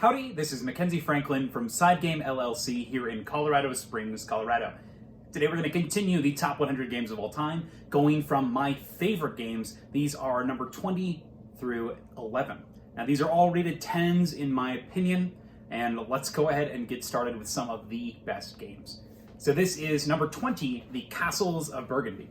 Howdy, this is Mackenzie Franklin from SideGameLLC here in Colorado Springs, Colorado. Today we're going to continue the top 100 games of all time, going from my favorite games. These are number 20 through 11. Now these are all rated 10s in my opinion, and let's go ahead and get started with some of the best games. So this is number 20, The Castles of Burgundy.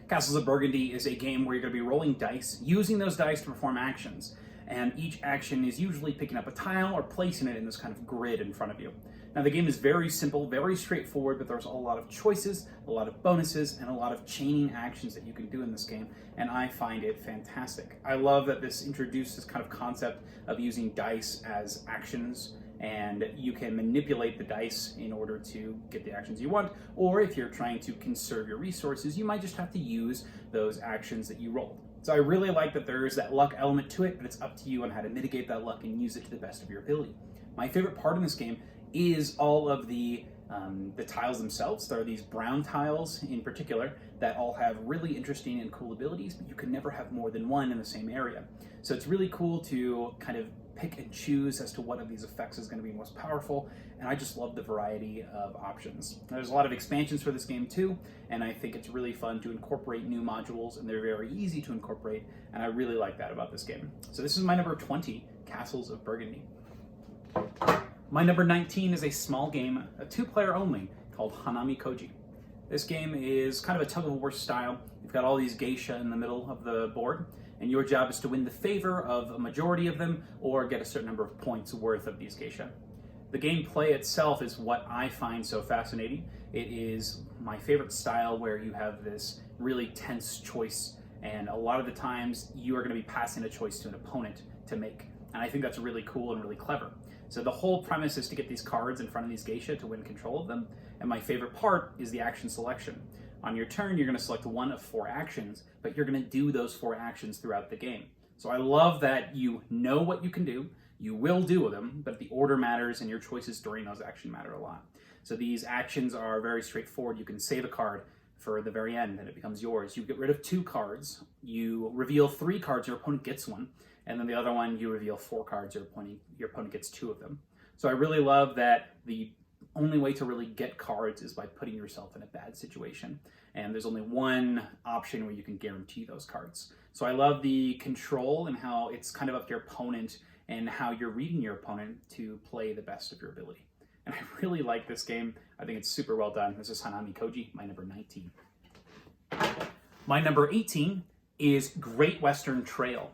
Castles of Burgundy is a game where you're going to be rolling dice, using those dice to perform actions. And each action is usually picking up a tile or placing it in this kind of grid in front of you. Now the game is very simple, very straightforward, but there's a lot of choices, a lot of bonuses, and a lot of chaining actions that you can do in this game, and I find it fantastic. I love that this introduced this kind of concept of using dice as actions, and you can manipulate the dice in order to get the actions you want, or if you're trying to conserve your resources, you might just have to use those actions that you rolled. So I really like that there's that luck element to it, but it's up to you on how to mitigate that luck and use it to the best of your ability. My favorite part in this game is all of the tiles themselves. There are these brown tiles in particular that all have really interesting and cool abilities, but you can never have more than one in the same area. So it's really cool to kind of pick and choose as to what of these effects is going to be most powerful, and I just love the variety of options. There's a lot of expansions for this game too, and I think it's really fun to incorporate new modules, and they're very easy to incorporate, and I really like that about this game. So this is my number 20, Castles of Burgundy. My number 19 is a small game, a two-player only, called Hanamikoji. This game is kind of a tug-of-war style. You've got all these geisha in the middle of the board, and your job is to win the favor of a majority of them or get a certain number of points worth of these geisha. The gameplay itself is what I find so fascinating. It is my favorite style where you have this really tense choice, and a lot of the times you are going to be passing a choice to an opponent to make. And I think that's really cool and really clever. So the whole premise is to get these cards in front of these geisha to win control of them. And my favorite part is the action selection. On your turn, you're going to select one of 4 actions, but you're going to do those 4 actions throughout the game. So I love that you know what you can do, you will do them, but the order matters and your choices during those actions matter a lot. So these actions are very straightforward. You can save a card for the very end and it becomes yours. You get rid of 2 cards, you reveal 3 cards, your opponent gets 1, and then the other one, you reveal 4 cards, your opponent gets 2 of them. So I really love that the only way to really get cards is by putting yourself in a bad situation. And there's only one option where you can guarantee those cards. So I love the control and how it's kind of up to your opponent and how you're reading your opponent to play the best of your ability. And I really like this game. I think it's super well done. This is Hanamikoji, my number 19. My number 18 is Great Western Trail.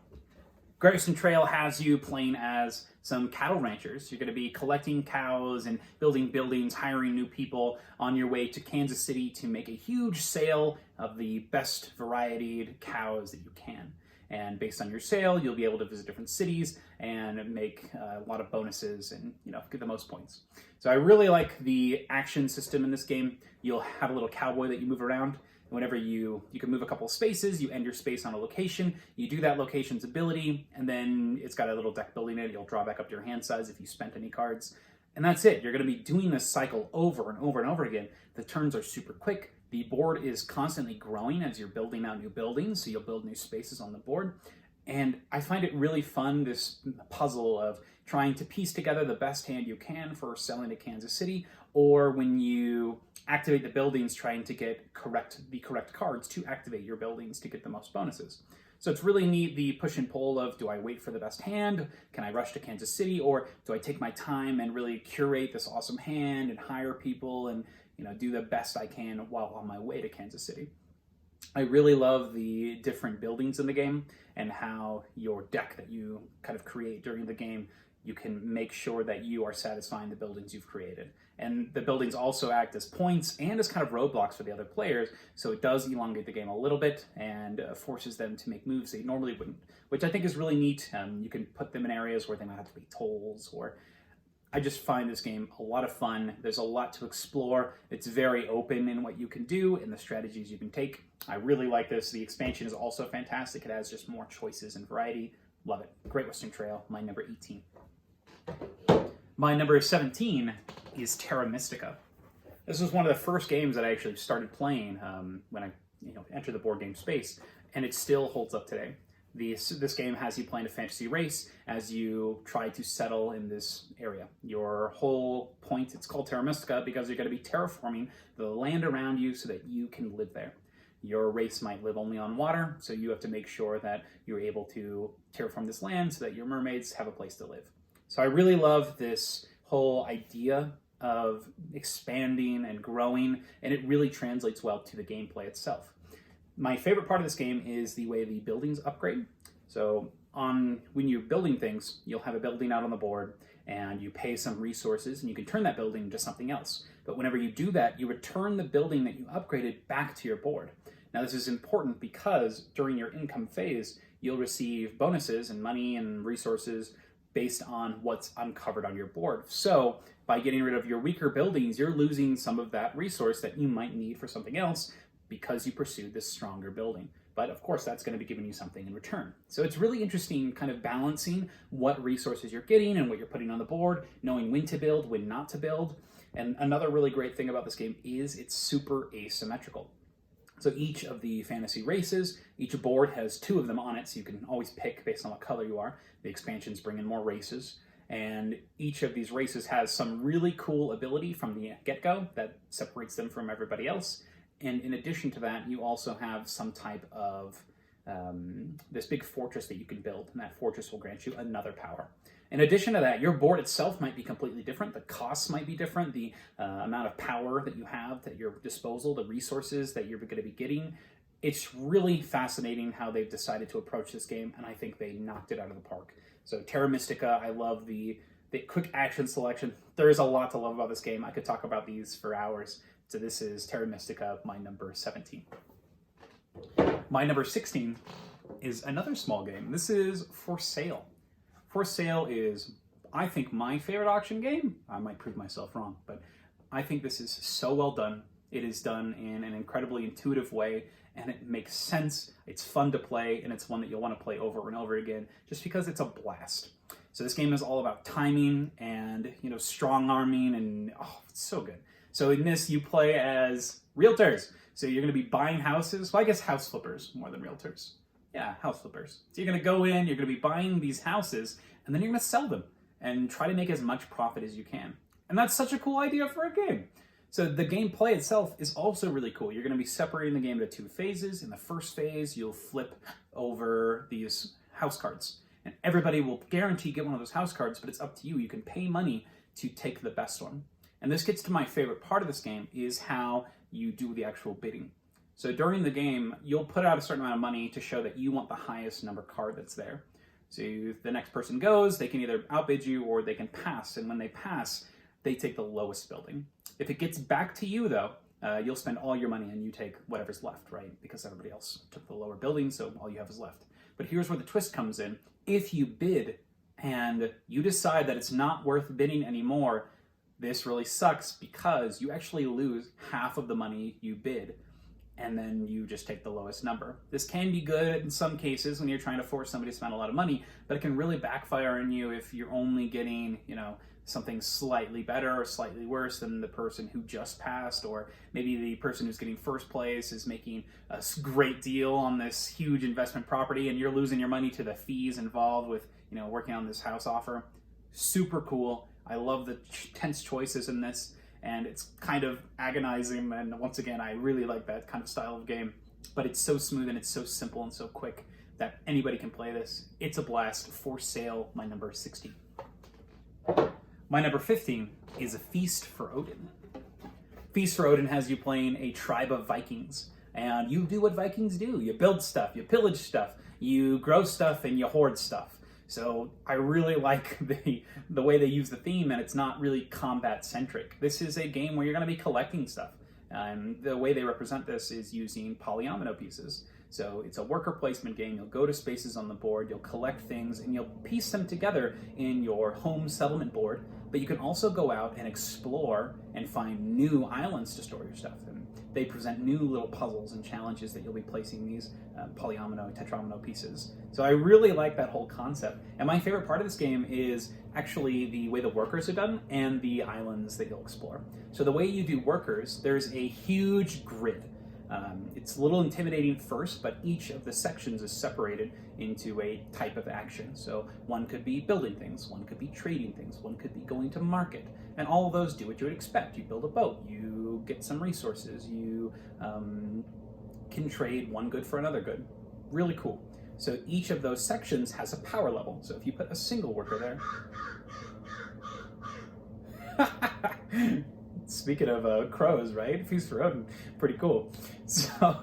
Great Western Trail has you playing as some cattle ranchers. You're going to be collecting cows and building buildings, hiring new people on your way to Kansas City to make a huge sale of the best varied cows that you can. And based on your sale, you'll be able to visit different cities and make a lot of bonuses and get the most points. So I really like the action system in this game. You'll have a little cowboy that you move around. Whenever you can move a couple of spaces, you end your space on a location, you do that location's ability, and then it's got a little deck building in it. You'll draw back up to your hand size if you spent any cards. And that's it. You're going to be doing this cycle over and over and over again. The turns are super quick. The board is constantly growing as you're building out new buildings, so you'll build new spaces on the board. And I find it really fun, this puzzle of trying to piece together the best hand you can for selling to Kansas City, or when you activate the buildings, trying to get the correct cards to activate your buildings to get the most bonuses. So it's really neat, the push and pull of, do I wait for the best hand? Can I rush to Kansas City? Or do I take my time and really curate this awesome hand and hire people and do the best I can while on my way to Kansas City? I really love the different buildings in the game and how your deck that you kind of create during the game, you can make sure that you are satisfying the buildings you've created. And the buildings also act as points and as kind of roadblocks for the other players, so it does elongate the game a little bit and forces them to make moves they normally wouldn't, which I think is really neat. You can put them in areas where they might have to be tolls, or I just find this game a lot of fun. There's a lot to explore. It's very open in what you can do and the strategies you can take. I really like this. The expansion is also fantastic. It has just more choices and variety. Love it. Great Western Trail, my number 18. My number 17 is Terra Mystica. This was one of the first games that I actually started playing when I entered the board game space, and it still holds up today. This game has you playing a fantasy race as you try to settle in this area. Your whole point, it's called Terra Mystica because you're going to be terraforming the land around you so that you can live there. Your race might live only on water, so you have to make sure that you're able to terraform this land so that your mermaids have a place to live. So I really love this whole idea of expanding and growing, and it really translates well to the gameplay itself. My favorite part of this game is the way the buildings upgrade. So when you're building things, you'll have a building out on the board and you pay some resources and you can turn that building into something else. But whenever you do that, you return the building that you upgraded back to your board. Now this is important because during your income phase, you'll receive bonuses and money and resources based on what's uncovered on your board. So by getting rid of your weaker buildings, you're losing some of that resource that you might need for something else because you pursued this stronger building. But of course, that's going to be giving you something in return. So it's really interesting kind of balancing what resources you're getting and what you're putting on the board, knowing when to build, when not to build. And another really great thing about this game is it's super asymmetrical. So each of the fantasy races, each board has 2 of them on it, so you can always pick based on what color you are. The expansions bring in more races, and each of these races has some really cool ability from the get-go that separates them from everybody else. And in addition to that, you also have some type of this big fortress that you can build, and that fortress will grant you another power. In addition to that, your board itself might be completely different. The costs might be different. The amount of power that you have at your disposal, the resources that you're going to be getting. It's really fascinating how they've decided to approach this game, and I think they knocked it out of the park. So Terra Mystica, I love the quick action selection. There is a lot to love about this game. I could talk about these for hours. So this is Terra Mystica, my number 17. My number 16 is another small game. This is For Sale. For Sale is, I think, my favorite auction game. I might prove myself wrong, but I think this is so well done. It is done in an incredibly intuitive way, and it makes sense. It's fun to play, and it's one that you'll want to play over and over again, just because it's a blast. So this game is all about timing and, strong arming, and it's so good. So in this, you play as realtors. So you're going to be buying houses. Well, I guess house flippers more than realtors. Yeah, house flippers. So you're going to go in, you're going to be buying these houses, and then you're going to sell them and try to make as much profit as you can. And that's such a cool idea for a game. So the gameplay itself is also really cool. You're going to be separating the game into 2 phases. In the first phase, you'll flip over these house cards. And everybody will guarantee get one of those house cards, but it's up to you. You can pay money to take the best one. And this gets to my favorite part of this game, is how you do the actual bidding. So during the game, you'll put out a certain amount of money to show that you want the highest number card that's there. So the next person goes, they can either outbid you or they can pass. And when they pass, they take the lowest building. If it gets back to you, though, you'll spend all your money and you take whatever's left, right? Because everybody else took the lower building, so all you have is left. But here's where the twist comes in. If you bid and you decide that it's not worth bidding anymore, this really sucks because you actually lose half of the money you bid, and then you just take the lowest number. This can be good in some cases when you're trying to force somebody to spend a lot of money, but it can really backfire on you if you're only getting, something slightly better or slightly worse than the person who just passed, or maybe the person who's getting first place is making a great deal on this huge investment property and you're losing your money to the fees involved with, working on this house offer. Super cool. I love the tense choices in this, and it's kind of agonizing, and once again, I really like that kind of style of game, but it's so smooth and it's so simple and so quick that anybody can play this. It's a blast. For Sale, my number 16. My number 15 is A Feast for Odin. Feast for Odin has you playing a tribe of Vikings, and you do what Vikings do. You build stuff, you pillage stuff, you grow stuff, and you hoard stuff. So I really like the way they use the theme, and it's not really combat-centric. This is a game where you're going to be collecting stuff. And the way they represent this is using polyomino pieces. So it's a worker placement game. You'll go to spaces on the board, you'll collect things, and you'll piece them together in your home settlement board. But you can also go out and explore and find new islands to store your stuff. And they present new little puzzles and challenges that you'll be placing these polyomino, tetraomino pieces. So I really like that whole concept. And my favorite part of this game is actually the way the workers are done and the islands that you'll explore. So the way you do workers, there's a huge grid. It's a little intimidating first, but each of the sections is separated into a type of action. So one could be building things, one could be trading things, one could be going to market, and all of those do what you would expect. You build a boat, you get some resources, you can trade one good for another good. Really cool. So each of those sections has a power level. So if you put a single worker there, speaking of crows, right? Feast for Odin, pretty cool. So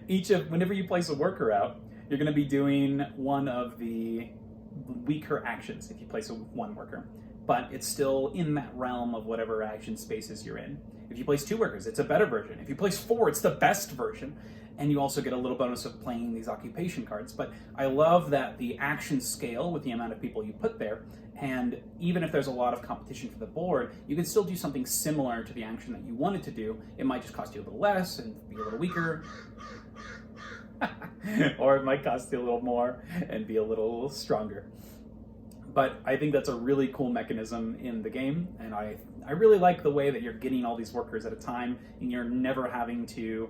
whenever you place a worker out, you're going to be doing one of the weaker actions if you place one worker, but it's still in that realm of whatever action spaces you're in. If you place 2 workers, it's a better version. If you place 4, it's the best version. And you also get a little bonus of playing these occupation cards. But I love that the actions scale with the amount of people you put there. And even if there's a lot of competition for the board, you can still do something similar to the action that you wanted to do. It might just cost you a little less and be a little weaker. Or it might cost you a little more and be a little stronger. But I think that's a really cool mechanism in the game, and I really like the way that you're getting all these workers at a time, and you're never having to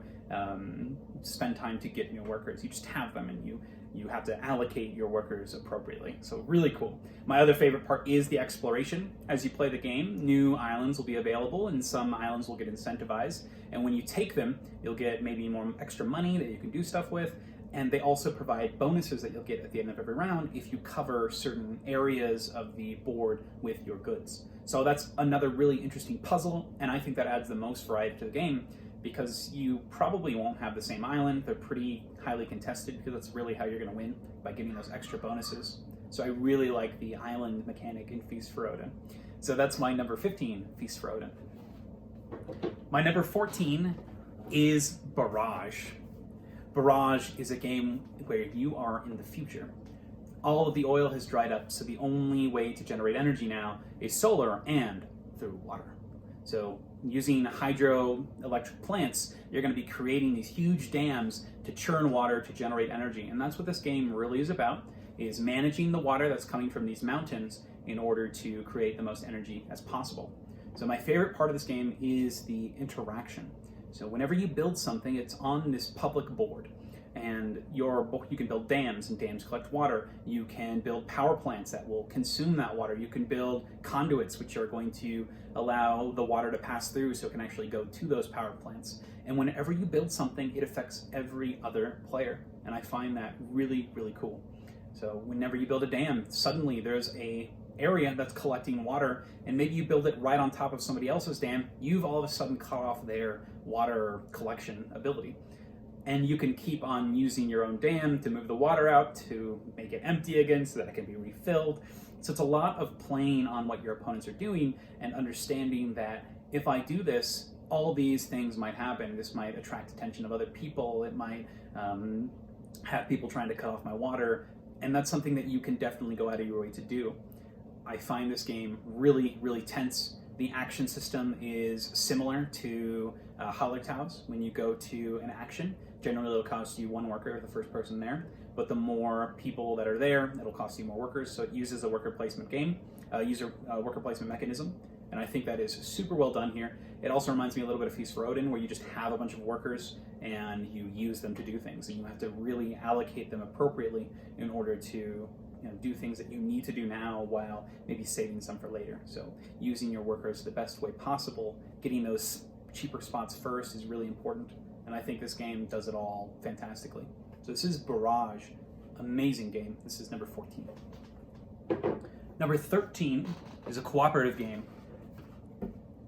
spend time to get new workers. You just have them, and you have to allocate your workers appropriately. So really cool. My other favorite part is the exploration. As you play the game, new islands will be available, and some islands will get incentivized. And when you take them, you'll get maybe more extra money that you can do stuff with. And they also provide bonuses that you'll get at the end of every round if you cover certain areas of the board with your goods. So that's another really interesting puzzle, and I think that adds the most variety to the game, because you probably won't have the same island. They're pretty highly contested, because that's really how you're going to win, by getting those extra bonuses. So I really like the island mechanic in Feast for Odin. So that's my number 15, Feast for Odin. My number 14 is Barrage. Barrage is a game where you are in the future. All of the oil has dried up, so the only way to generate energy now is solar and through water. So using hydroelectric plants, you're going to be creating these huge dams to churn water to generate energy. And that's what this game really is about, is managing the water that's coming from these mountains in order to create the most energy as possible. So my favorite part of this game is the interaction. So whenever you build something, it's on this public board, and you can build dams, and dams collect water. You can build power plants that will consume that water. You can build conduits, which are going to allow the water to pass through so it can actually go to those power plants. And whenever you build something, it affects every other player, and I find that really, really cool. So whenever you build a dam, suddenly there's a area that's collecting water, and maybe you build it right on top of somebody else's dam. You've all of a sudden cut off their water collection ability. And you can keep on using your own dam to move the water out, to make it empty again so that it can be refilled. So it's a lot of playing on what your opponents are doing and understanding that if I do this, all these things might happen. This might attract attention of other people. It might have people trying to cut off my water. And that's something that you can definitely go out of your way to do. I find this game really, really tense. The action system is similar to Hallertau's. When you go to an action, generally it'll cost you 1 worker, the first person there, but the more people that are there, it'll cost you more workers. So it uses a worker placement worker placement mechanism, and I think that is super well done here. It also reminds me a little bit of Feast for Odin, where you just have a bunch of workers and you use them to do things, and you have to really allocate them appropriately in order to do things that you need to do now while maybe saving some for later. So using your workers the best way possible, getting those cheaper spots first is really important, and I think this game does it all fantastically. So this is Barrage. Amazing game. This is number 14. Number 13 is a cooperative game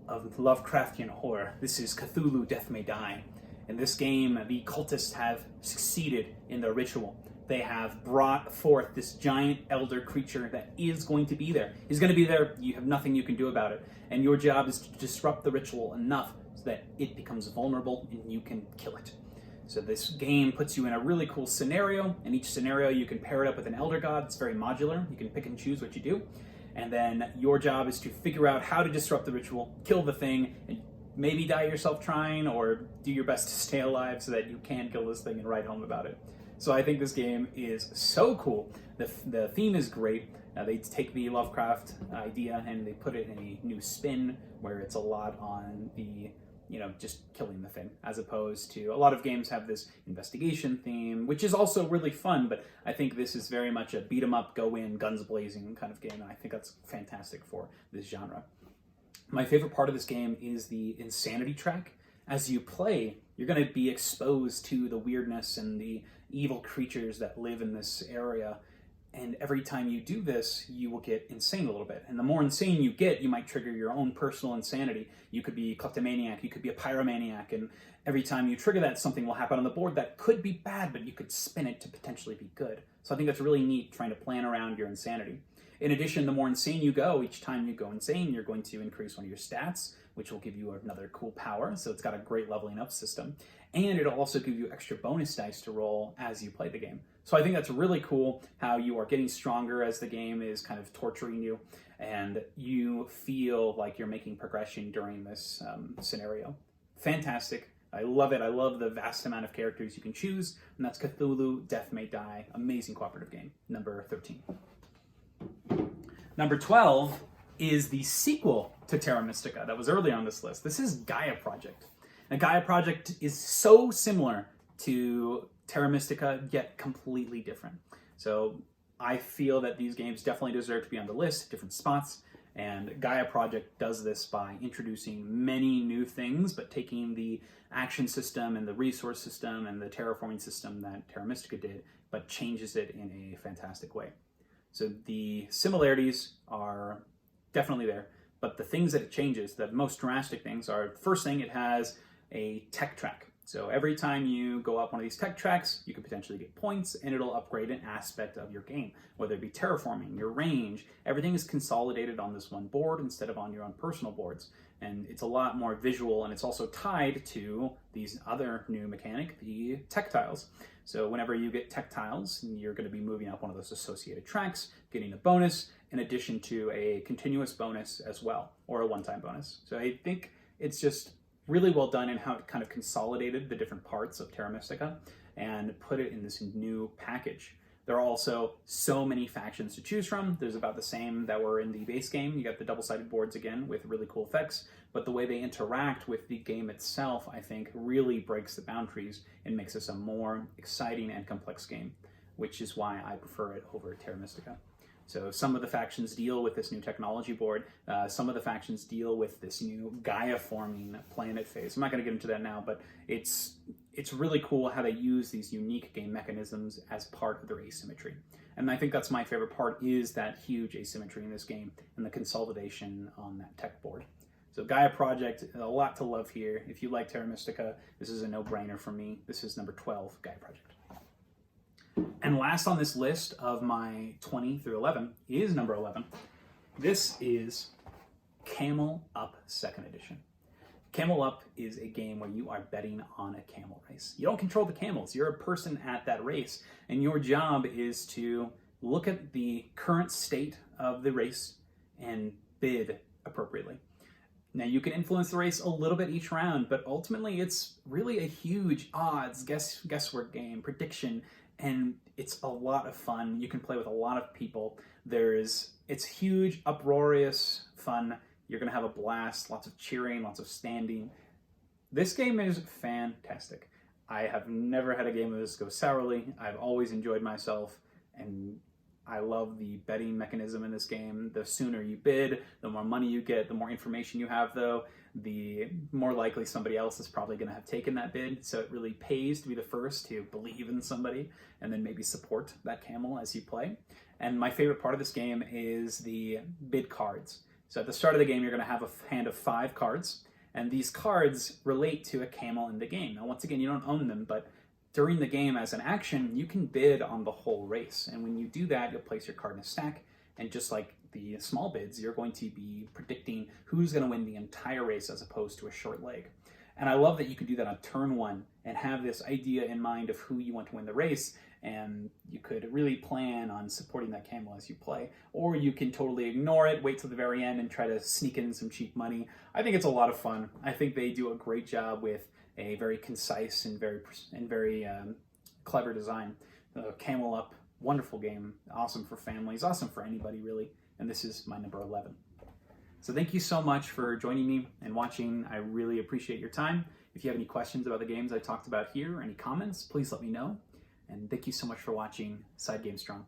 of Lovecraftian horror. This is Cthulhu Death May Die. In this game, the cultists have succeeded in their ritual. They have brought forth this giant elder creature that is going to be there. He's going to be there. You have nothing you can do about it. And your job is to disrupt the ritual enough so that it becomes vulnerable and you can kill it. So this game puts you in a really cool scenario. In each scenario, you can pair it up with an elder god. It's very modular. You can pick and choose what you do. And then your job is to figure out how to disrupt the ritual, kill the thing, and maybe die yourself trying, or do your best to stay alive so that you can kill this thing and write home about it. So I think this game is so cool. The theme is great. They take the Lovecraft idea and they put it in a new spin where it's a lot on the just killing the thing, as opposed to a lot of games have this investigation theme, which is also really fun, but I think this is very much a beat 'em up, go in, guns blazing kind of game, and I think that's fantastic for this genre. My favorite part of this game is the insanity track. As you play, you're going to be exposed to the weirdness and the evil creatures that live in this area. And every time you do this, you will get insane a little bit. And the more insane you get, you might trigger your own personal insanity. You could be a kleptomaniac, you could be a pyromaniac, and every time you trigger that, something will happen on the board that could be bad, but you could spin it to potentially be good. So I think that's really neat, trying to plan around your insanity. In addition, the more insane you go, each time you go insane, you're going to increase one of your stats, which will give you another cool power. So it's got a great leveling up system. And it'll also give you extra bonus dice to roll as you play the game. So I think that's really cool, how you are getting stronger as the game is kind of torturing you, and you feel like you're making progression during this scenario. Fantastic. I love it. I love the vast amount of characters you can choose, and that's Cthulhu Death May Die. Amazing cooperative game. Number 13. Number 12 is the sequel to Terra Mystica that was earlier on this list. This is Gaia Project. And Gaia Project is so similar to Terra Mystica, yet completely different. So I feel that these games definitely deserve to be on the list, different spots. And Gaia Project does this by introducing many new things, but taking the action system and the resource system and the terraforming system that Terra Mystica did, but changes it in a fantastic way. So the similarities are definitely there, but the things that it changes, the most drastic things are, first thing, it has a tech track. So every time you go up one of these tech tracks, you could potentially get points, and it'll upgrade an aspect of your game, whether it be terraforming, your range. Everything is consolidated on this one board instead of on your own personal boards. And it's a lot more visual, and it's also tied to these other new mechanic, the tech tiles. So whenever you get tech tiles, you're going to be moving up one of those associated tracks, getting a bonus, in addition to a continuous bonus as well, or a one-time bonus. So I think it's just really well done in how it kind of consolidated the different parts of Terra Mystica and put it in this new package. There are also so many factions to choose from. There's about the same that were in the base game. You got the double-sided boards again with really cool effects, but the way they interact with the game itself, I think, really breaks the boundaries and makes this a more exciting and complex game, which is why I prefer it over Terra Mystica. So some of the factions deal with this new technology board. Some of the factions deal with this new Gaia-forming planet phase. I'm not going to get into that now, but it's really cool how they use these unique game mechanisms as part of their asymmetry. And I think that's my favorite part, is that huge asymmetry in this game and the consolidation on that tech board. So Gaia Project, a lot to love here. If you like Terra Mystica, this is a no-brainer for me. This is number 12, Gaia Project. And last on this list of my 20 through 11 is number 11. This is Camel Up 2nd Edition. Camel Up is a game where you are betting on a camel race. You don't control the camels. You're a person at that race, and your job is to look at the current state of the race and bid appropriately. Now, you can influence the race a little bit each round, but ultimately it's really a huge odds, guesswork game, prediction, and it's a lot of fun. You can play with a lot of people. It's huge, uproarious fun. You're going to have a blast, lots of cheering, lots of standing. This game is fantastic. I have never had a game of this go sourly. I've always enjoyed myself, and I love the betting mechanism in this game. The sooner you bid, the more money you get. The more information you have, though, the more likely somebody else is probably going to have taken that bid. So it really pays to be the first to believe in somebody and then maybe support that camel as you play. And my favorite part of this game is the bid cards. So at the start of the game, you're going to have a hand of 5 cards, and these cards relate to a camel in the game. Now, once again, you don't own them, but during the game as an action, you can bid on the whole race. And when you do that, you'll place your card in a stack, and just like the small bids, you're going to be predicting who's going to win the entire race as opposed to a short leg. And I love that you can do that on turn 1 and have this idea in mind of who you want to win the race, and you could really plan on supporting that camel as you play. Or you can totally ignore it, wait till the very end and try to sneak in some cheap money. I think it's a lot of fun. I think they do a great job with a very concise and very clever design. Camel Up, wonderful game, awesome for families, awesome for anybody really. And this is my number 11. So thank you so much for joining me and watching. I really appreciate your time. If you have any questions about the games I talked about here or any comments, please let me know. And thank you so much for watching Side Game Strong.